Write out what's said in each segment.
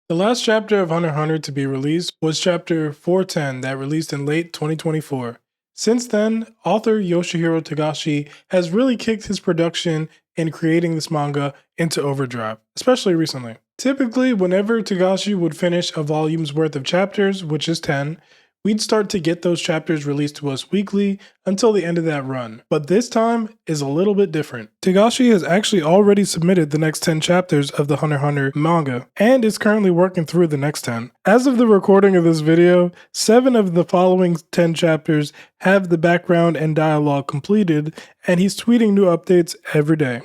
The last chapter of Hunter x Hunter to be released was chapter 410 that released in late 2024. Since then, author Yoshihiro Togashi has really kicked his production in creating this manga into overdrive, especially recently. Typically, whenever Togashi would finish a volume's worth of chapters, which is 10, we'd start to get those chapters released to us weekly until the end of that run. But this time is a little bit different. Togashi has actually already submitted the next 10 chapters of the Hunter x Hunter manga and is currently working through the next 10. As of the recording of this video, 7 of the following 10 chapters have the background and dialogue completed, and he's tweeting new updates every day.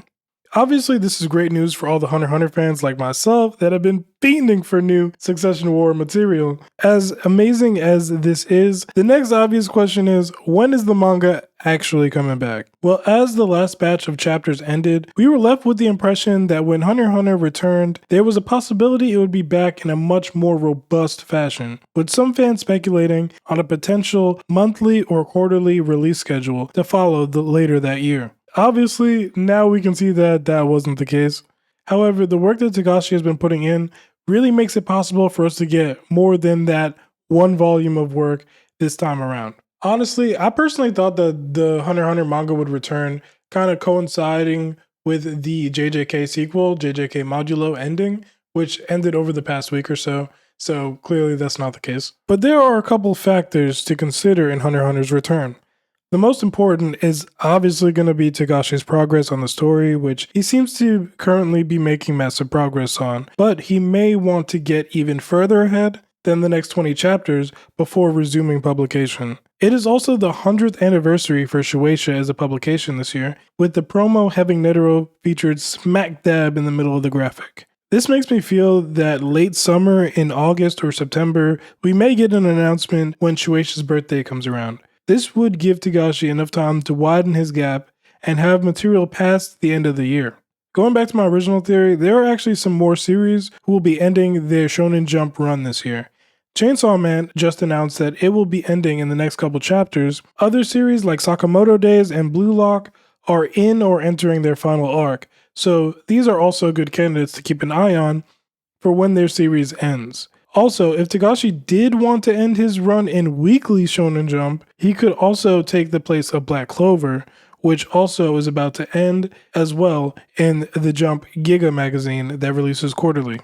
Obviously, this is great news for all the Hunter x Hunter fans like myself that have been fiending for new Succession War material. As amazing as this is, the next obvious question is, when is the manga actually coming back? Well, as the last batch of chapters ended, we were left with the impression that when Hunter x Hunter returned, there was a possibility it would be back in a much more robust fashion, with some fans speculating on a potential monthly or quarterly release schedule to follow later that year. Obviously, now we can see that that wasn't the case. However, the work that Togashi has been putting in really makes it possible for us to get more than that one volume of work this time around. Honestly, I personally thought that the Hunter x Hunter manga would return kind of coinciding with the JJK sequel, JJK Modulo ending, which ended over the past week or so. So clearly that's not the case. But there are a couple factors to consider in Hunter x Hunter's return. The most important is obviously going to be Togashi's progress on the story, which he seems to currently be making massive progress on, but he may want to get even further ahead than the next 20 chapters before resuming publication. It is also the 100th anniversary for Shueisha as a publication this year, with the promo having Netero featured smack dab in the middle of the graphic. This makes me feel that late summer in August or September, we may get an announcement when Shueisha's birthday comes around. This would give Togashi enough time to widen his gap and have material past the end of the year. Going back to my original theory, there are actually some more series who will be ending their Shonen Jump run this year. Chainsaw Man just announced that it will be ending in the next couple chapters. Other series like Sakamoto Days and Blue Lock are in or entering their final arc, so these are also good candidates to keep an eye on for when their series ends. Also, if Togashi did want to end his run in Weekly Shonen Jump, he could also take the place of Black Clover, which also is about to end as well in the Jump Giga magazine that releases quarterly.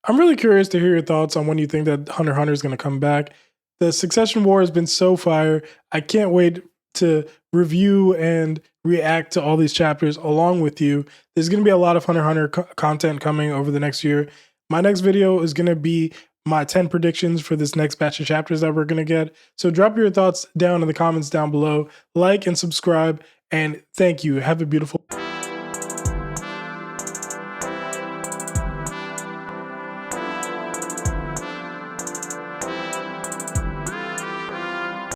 I'm really curious to hear your thoughts on when you think that Hunter x Hunter is going to come back. The Succession War has been so fire. I can't wait to review and react to all these chapters along with you. There's going to be a lot of Hunter x Hunter content coming over the next year. My next video is going to be my 10 predictions for this next batch of chapters that we're going to get. So drop your thoughts down in the comments down below, like and subscribe, and thank you. Have a beautiful